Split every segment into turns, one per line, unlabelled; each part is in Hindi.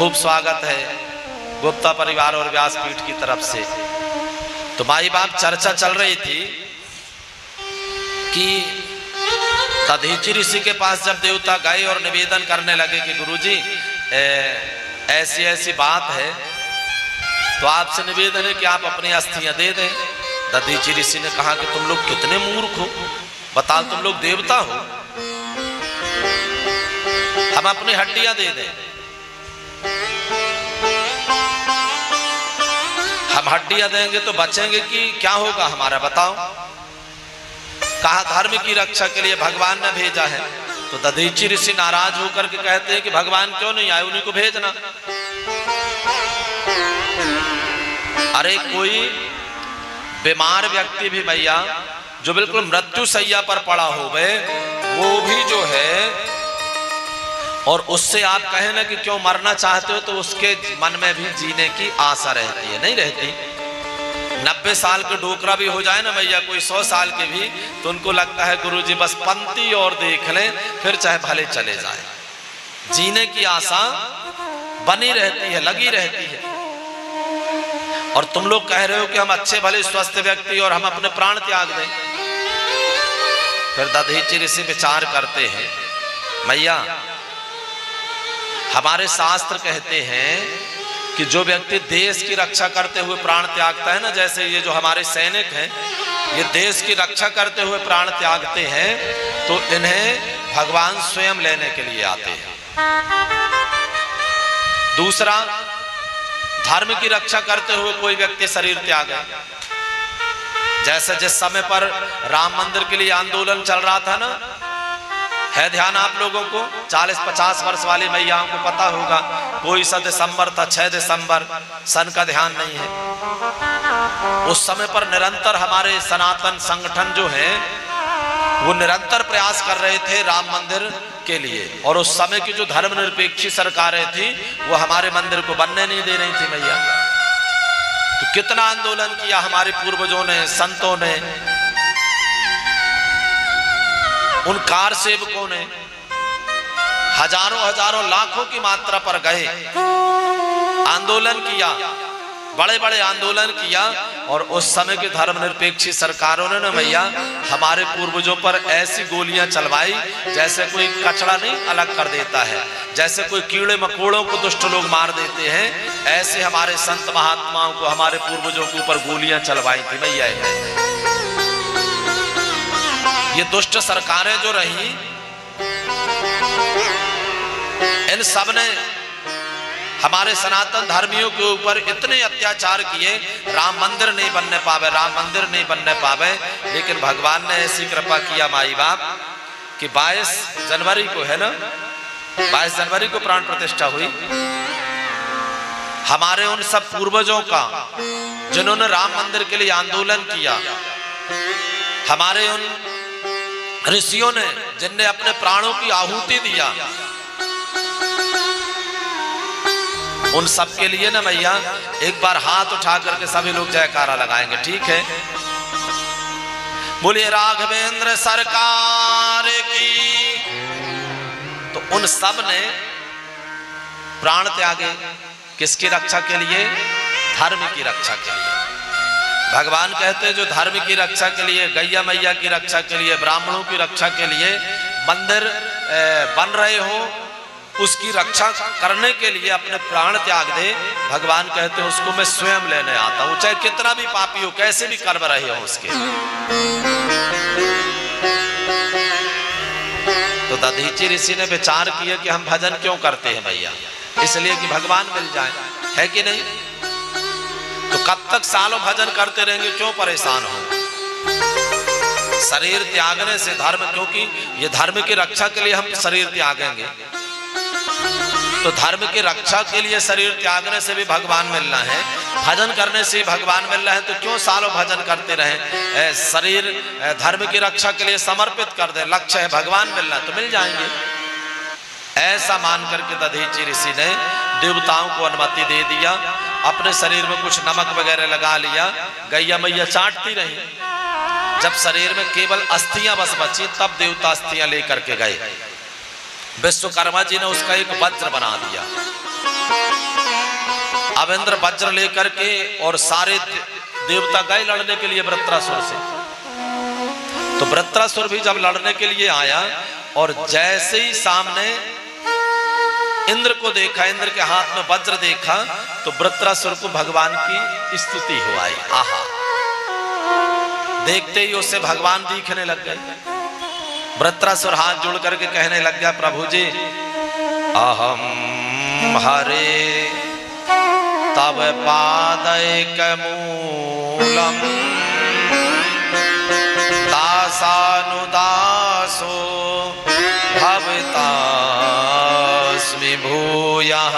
खूब स्वागत है गुप्ता परिवार और व्यासपीठ की तरफ से। तो माई बाप चर्चा चल रही थी कि दधीचि ऋषि के पास जब देवता गए और निवेदन करने लगे कि गुरुजी ऐसी ऐसी बात है, तो आपसे निवेदन है कि आप अपनी अस्थियां दे दें। दधीचि ऋषि ने कहा कि तुम लोग कितने मूर्ख हो, बताओ तुम लोग देवता हो, हम अपनी हड्डियां दे दें। हम हड्डियां देंगे तो बचेंगे कि क्या होगा हमारा, बताओ। कहा धर्म की रक्षा के लिए भगवान ने भेजा है। तो दधीचि ऋषि नाराज होकर के कहते हैं कि भगवान क्यों नहीं आए, उन्हीं को भेजना। अरे कोई बीमार व्यक्ति भी भैया जो बिल्कुल मृत्यु शैया पर पड़ा हो गए, वो भी जो है, और उससे आप कहें ना कि क्यों मरना चाहते हो, तो उसके मन में भी जीने की आशा रहती है, नहीं रहती। 90 साल के डोकरा भी हो जाए ना भैया, कोई 100 साल के भी, तो उनको लगता है गुरुजी बस पंक्ति और देख लें, फिर चाहे भले चले जाए। जीने की आशा बनी रहती है, लगी रहती है। और तुम लोग कह रहे हो कि हम अच्छे भले स्वस्थ व्यक्ति और हम अपने प्राण त्याग दें। फिर दधीचि ऋषि विचार करते हैं, मैया हमारे शास्त्र कहते हैं कि जो व्यक्ति देश की रक्षा करते हुए प्राण त्यागता है ना, जैसे ये जो हमारे सैनिक हैं, ये देश की रक्षा करते हुए प्राण त्यागते हैं, तो इन्हें भगवान स्वयं लेने के लिए आते हैं। दूसरा, धर्म की रक्षा करते हुए कोई व्यक्ति शरीर त्यागे, जैसे जिस समय पर राम मंदिर के लिए आंदोलन चल रहा था ना, है ध्यान आप लोगों को, 40-50 वर्ष वाली मैयाओं को पता होगा, कोई सा दिसंबर था, 6 दिसंबर सन का ध्यान नहीं है। उस समय पर निरंतर हमारे सनातन संगठन जो है वो निरंतर प्रयास कर रहे थे राम मंदिर के लिए, और उस समय की जो धर्मनिरपेक्षी सरकारें थी वो हमारे मंदिर को बनने नहीं दे रही थी मैया। तो कितना आंदोलन किया हमारे पूर्वजों ने, संतों ने, उन कार सेवकों ने, हजारों हजारों लाखों की मात्रा पर गए, आंदोलन किया, बड़े बड़े आंदोलन किया। और उस समय की धर्मनिरपेक्षी सरकारों ने ना भैया हमारे पूर्वजों पर ऐसी गोलियां चलवाई जैसे कोई कचड़ा नहीं अलग कर देता है, जैसे कोई कीड़े मकोड़ों को दुष्ट लोग मार देते हैं, ऐसे हमारे संत महात्माओं को, हमारे पूर्वजों के ऊपर गोलियां चलवाई थी भैया। ये दुष्ट सरकारें जो रही, इन सब ने हमारे सनातन धर्मियों के ऊपर इतने अत्याचार किए, राम मंदिर नहीं बनने पावे, राम मंदिर नहीं बनने पावे। लेकिन भगवान ने ऐसी कृपा किया माई बाप कि 22 जनवरी को है ना, 22 जनवरी को प्राण प्रतिष्ठा हुई। हमारे उन सब पूर्वजों का जिन्होंने राम मंदिर के लिए आंदोलन किया, हमारे उन ऋषियों ने जिनने अपने प्राणों की आहुति दिया, उन सब के लिए ना भैया एक बार हाथ उठा करके सभी लोग जयकारा लगाएंगे, ठीक है। बोलिए राघवेंद्र सरकार की। तो उन सब ने प्राण त्यागे, किसकी रक्षा के लिए? धर्म की रक्षा के लिए। भगवान कहते हैं जो धर्म की रक्षा के लिए, गैया मैया की रक्षा के लिए, ब्राह्मणों की रक्षा के लिए मंदिर बन रहे हो, उसकी रक्षा करने के लिए अपने प्राण त्याग दे। भगवान कहते हैं उसको मैं स्वयं लेने आता हूं, चाहे कितना भी पापी हो, कैसे भी कर्म रहे हो उसके। तो दधीचि ऋषि ने विचार किया कि हम भजन क्यों करते हैं भैया, इसलिए कि भगवान मिल जाए, है कि नहीं। तो कब तक सालों भजन करते रहेंगे, क्यों परेशान हो। शरीर त्यागने से धर्म, क्योंकि ये धर्म की रक्षा के लिए हम शरीर त्यागेंगे, तो धर्म की रक्षा के लिए शरीर त्यागने से भी भगवान मिलना है, भजन करने से भगवान मिल रहा है, तो क्यों सालों भजन करते रहे। शरीर धर्म की रक्षा के लिए समर्पित कर दे, लक्ष्य है भगवान मिलना, तो मिल जाएंगे। ऐसा मान करके दधीचि ऋषि ने देवताओं को अनुमति दे दिया, अपने शरीर में कुछ नमक वगैरह लगा लिया, गैया मैया चाटती रही। जब शरीर में केवल अस्थियां बस बची, तब देवता अस्थियां लेकर के गए। विश्वकर्मा जी ने उसका एक वज्र बना दिया। अब इंद्र वज्र लेकर के और सारे देवता गए लड़ने के लिए वृत्रासुर से। तो वृत्रासुर भी जब लड़ने के लिए आया और जैसे ही सामने इंद्र को देखा, इंद्र के हाथ में वज्र देखा, तो वृत्रासुर को भगवान की स्तुति हो आई। आहा, देखते ही उसे भगवान दिखने लग गए। वृत्रासुर हाथ जोड़ करके कहने लग गया, प्रभु जी अहम हरे तब पादैक मूलम दासानुदासो भवतास्मि भूयः।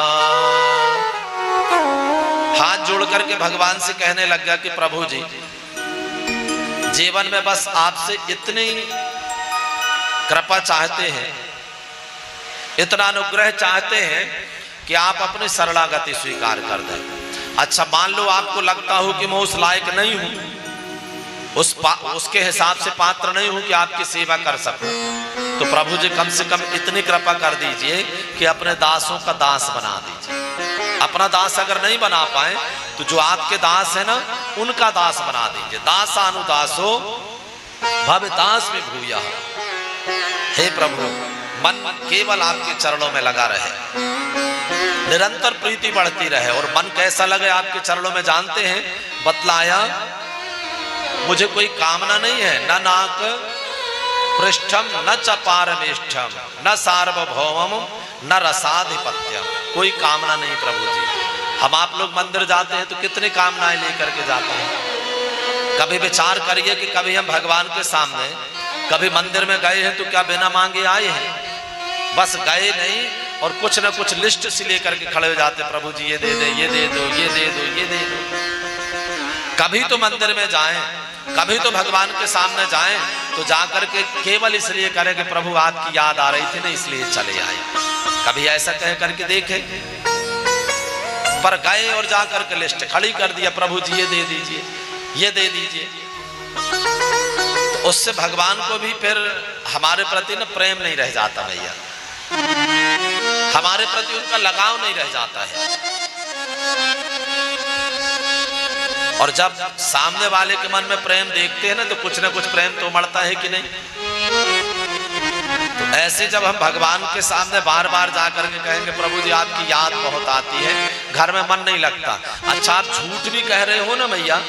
हाथ जोड़ करके भगवान से कहने लग गया कि प्रभु जी, जीवन में बस आपसे इतनी कृपा चाहते हैं, इतना अनुग्रह चाहते हैं कि आप अपनी शरणागति स्वीकार कर दें। अच्छा, मान लो आपको लगता हो कि मैं उस लायक नहीं हूं, उसके हिसाब से पात्र नहीं हूं कि आपकी सेवा कर सकूं, तो प्रभु जी कम से कम इतनी कृपा कर दीजिए कि अपने दासों का दास बना दीजिए। अपना दास अगर नहीं बना पाए तो जो आपके दास है ना, उनका दास बना दीजिए। दासानुदासो भवतास्मि भूयः। हे प्रभु, मन केवल आपके चरणों में लगा रहे, निरंतर प्रीति बढ़ती रहे। और मन कैसा लगे आपके चरणों में जानते हैं, बतलाया, मुझे कोई कामना नहीं है, न नाक पृष्ठम न च पारमेष्ठम न सार्वभौमम न रसाधिपत्यम। कोई कामना नहीं प्रभु जी। हम आप लोग मंदिर जाते हैं तो कितनी कामनाएं लेकर के जाते हैं। कभी विचार करिए कि कभी हम भगवान के सामने कभी मंदिर में गए हैं तो क्या बिना मांगे आए हैं? बस गए नहीं और कुछ न कुछ लिस्ट सी लेकर के खड़े हो जाते, प्रभु जी ये दे दे, ये दे दो, ये दे दो, ये दे दो। कभी तो मंदिर में जाएं, कभी तो भगवान के सामने जाएं तो जाकर के केवल इसलिए करें कि प्रभु आपकी याद आ रही थी ना इसलिए चले आए। कभी ऐसा कह करके देखे? पर गए और जाकर के लिस्ट खड़ी कर दिया, प्रभु जी ये दे दीजिए, ये दे दीजिए। तो उससे भगवान को भी फिर हमारे प्रति ना प्रेम नहीं रह जाता भैया, हमारे प्रति उनका लगाव नहीं रह जाता है। और जब सामने वाले के मन में प्रेम देखते हैं ना तो कुछ ना कुछ प्रेम तो उमड़ता है कि नहीं। तो ऐसे जब हम भगवान के सामने बार बार जाकर के कहेंगे, प्रभु जी आपकी याद बहुत आती है, घर में मन नहीं लगता। अच्छा, आप झूठ भी कह रहे हो ना भैया,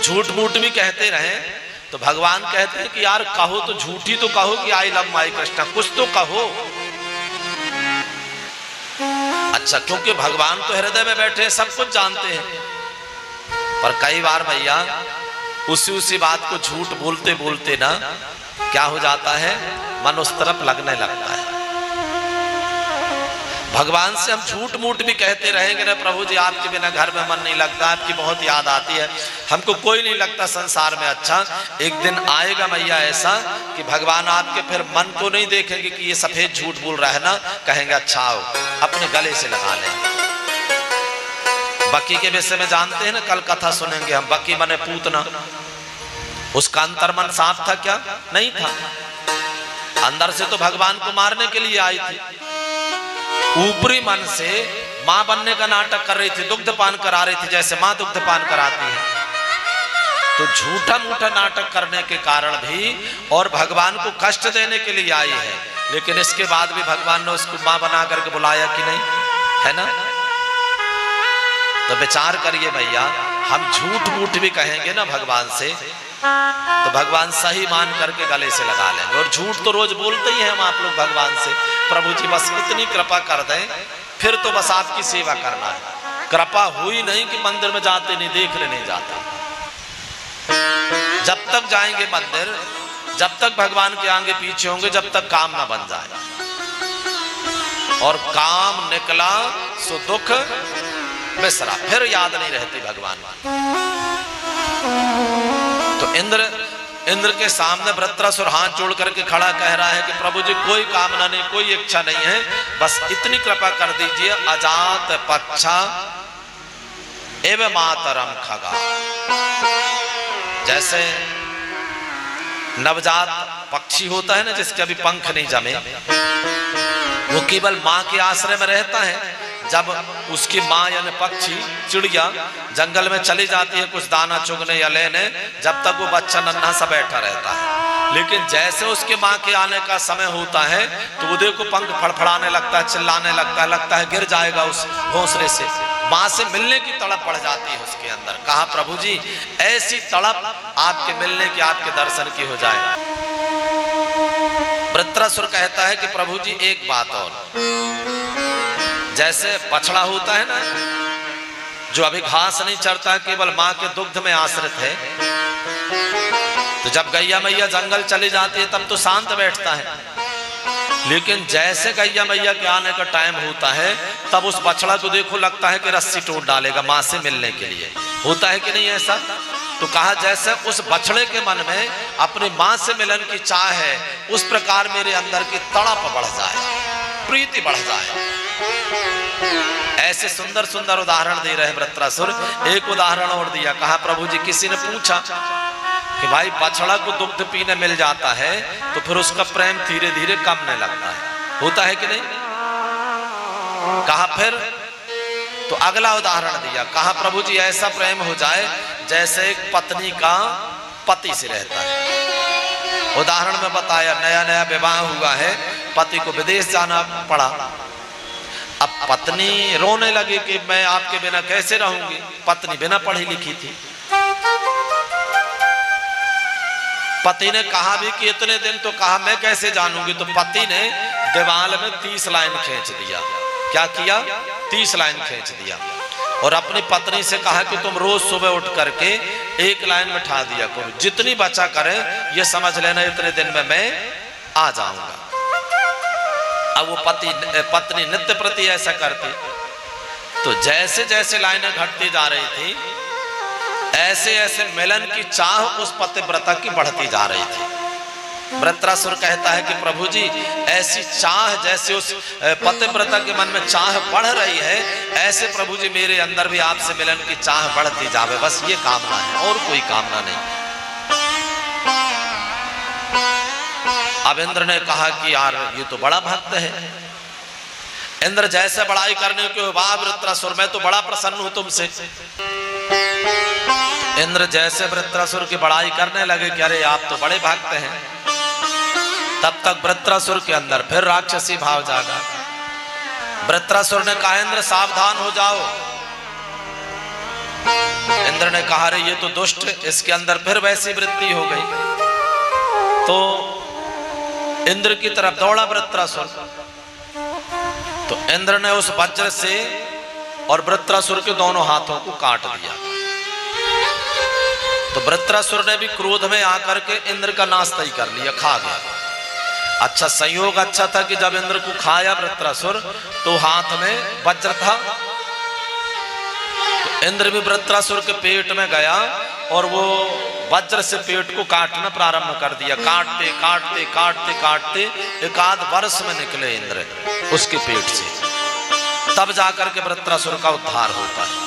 झूठ मूठ भी कहते रहे तो भगवान कहते हैं कि यार कहो तो झूठी तो कहो कि आई लव माई कृष्णा, कुछ तो कहो। अच्छा, क्योंकि भगवान तो हृदय में बैठे हैं, सब कुछ जानते हैं। पर कई बार भैया उसी बात को झूठ बोलते बोलते ना क्या हो जाता है, मन उस तरफ लगने लगता है। भगवान से हम झूठ मूठ भी कहते रहेंगे ना, प्रभु जी आपके बिना घर में मन नहीं लगता, आपकी बहुत याद आती है, हमको कोई नहीं लगता संसार में। अच्छा, एक दिन आएगा भैया ऐसा कि भगवान आपके फिर मन को नहीं देखेंगे कि ये सफेद झूठ बोल रहा है ना, कहेंगे अच्छा आओ अपने गले से लगा लेंगे। बकी के विषय में जानते हैं ना, कल कथा सुनेंगे हम। बकी मने पूतना, उसका अंतर्मन साफ था क्या? नहीं था। अंदर से तो भगवान को मारने के लिए आई थी, ऊपरी मन से मां बनने का नाटक कर रही थी, दुग्धपान करा रही थी जैसे मां दुग्धपान कराती है। तो झूठा मूठा नाटक करने के कारण भी और भगवान को कष्ट देने के लिए आई है, लेकिन इसके बाद भी भगवान ने उसको मां बना करके बुलाया कि नहीं, है ना? तो विचार करिए भैया, हम झूठ मूठ भी कहेंगे ना भगवान से तो भगवान सही मान करके गले से लगा लेंगे। और झूठ तो रोज बोलते ही हैं हम आप लोग भगवान से, प्रभु जी बस इतनी कृपा कर दें, फिर तो बस आपकी सेवा करना है। कृपा हुई नहीं कि मंदिर में जाते नहीं, देखने नहीं जाता। जब तक जाएंगे मंदिर, जब तक भगवान के आगे पीछे होंगे, जब तक काम ना बन जाए। और काम निकला सो दुख बिसरा, फिर याद नहीं रहती भगवान। तो इंद्र के सामने वृत्रासुर हाथ जोड़ करके खड़ा कह रहा है कि प्रभु जी कोई कामना नहीं, कोई इच्छा नहीं है, बस इतनी कृपा कर दीजिए, अजात पक्षा एवं मातरम खगा। जैसे नवजात पक्षी होता है ना, जिसके अभी पंख नहीं जमे, वो केवल माँ के आश्रय में रहता है। जब उसकी माँ यानी पक्षी चिड़िया जंगल में चली जाती है कुछ दाना चुगने या लेने, जब तक वो बच्चा नन्हा सा बैठा रहता है। लेकिन जैसे उसके माँ के आने का समय होता है तो वो देखो पंख फड़फड़ाने लगता है, चिल्लाने लगता है गिर जाएगा उस घोंसले से। माँ से मिलने की तड़प बढ़ जाती है उसके अंदर। कहा प्रभु जी ऐसी तड़प आपके मिलने की, आपके दर्शन की हो जाए। वृत्रासुर कहता है कि प्रभु जी एक बात और, जैसे बछड़ा होता है ना जो अभी घास नहीं चरता, केवल माँ के दुग्ध में आश्रित है, तो जब गैया मैया जंगल चली जाती है तब तो शांत बैठता है, लेकिन जैसे गैया मैया के आने का टाइम होता है तब उस बछड़ा को देखो लगता है कि रस्सी तोड़ डालेगा माँ से मिलने के लिए। होता है कि नहीं ऐसा? तो कहा जैसे उस बछड़े के मन में अपनी माँ से मिलन की चाह है, उस प्रकार मेरे अंदर की तड़प बढ़ जाए, प्रीति बढ़ जाए। ऐसे सुंदर सुंदर उदाहरण दे रहे वृत्रासुर। एक उदाहरण और दिया, कहा प्रभु जी किसी ने पूछा कि भाई बछड़ा को दुग्ध पीने मिल जाता है तो फिर उसका प्रेम धीरे धीरे कमने लगता है, होता है कि नहीं? कहा फिर तो अगला उदाहरण दिया, कहा प्रभु जी ऐसा प्रेम हो जाए जैसे एक पत्नी का पति से रहता है। उदाहरण में बताया नया नया विवाह हुआ है, पति को विदेश जाना पड़ा, अब पत्नी रोने लगी कि मैं आपके बिना कैसे रहूंगी। पत्नी बिना पढ़ी लिखी थी। पति ने कहा भी कि इतने दिन, तो कहा मैं कैसे जानूंगी। तो पति ने दीवार में 30 लाइन खींच दिया। क्या किया? 30 लाइन खींच दिया और अपनी पत्नी से कहा कि तुम रोज सुबह उठ करके एक लाइन में ठा दिया करो, जितनी बचा करे ये समझ लेना इतने दिन में मैं आ जाऊंगा। अब वो पत्नी नित्य प्रति ऐसा करती, तो जैसे जैसे लाइनें घटती जा रही थी ऐसे ऐसे मिलन की चाह उस पतिव्रता की बढ़ती जा रही थी। वृत्रासुर कहता है कि प्रभु जी ऐसी चाह जैसे उस पतिव्रता के मन में चाह बढ़ रही है, ऐसे प्रभु जी मेरे अंदर भी आपसे मिलन की चाह बढ़ती जावे, बस ये कामना है और कोई कामना नहीं। अब इंद्र ने कहा कि यार ये तो बड़ा भक्त है। इंद्र जैसे बड़ाई करने के वाह वृत्रासुर मैं तो बड़ा प्रसन्न हूं तुमसे। इंद्र जैसे वृत्रासुर की बड़ाई करने लगे कि अरे आप तो बड़े भक्त हैं, तब तक वृत्रासुर के अंदर फिर राक्षसी भाव जागा। वृत्रासुर ने कहा इंद्र सावधान हो जाओ। इंद्र ने कहा अरे ये तो दुष्ट, इसके अंदर फिर वैसी वृत्ति हो गई। तो इंद्र की तरफ दौड़ा वृत्रासुर, तो इंद्र ने उस वज्र से और वृत्रासुर के दोनों हाथों को काट दिया। तो वृत्रासुर ने भी क्रोध में आकर के इंद्र का नाश तय कर लिया, खा गया। अच्छा संयोग अच्छा था कि जब इंद्र को खाया वृत्रासुर तो हाथ में वज्र था, तो इंद्र भी वृत्रासुर के पेट में गया और वो वज्र से पेट को काटना प्रारंभ कर दिया। काटते काटते काटते काटते एक आध वर्ष में निकले इंद्र उसके पेट से, तब जाकर के वृत्रासुर का उद्धार होता है।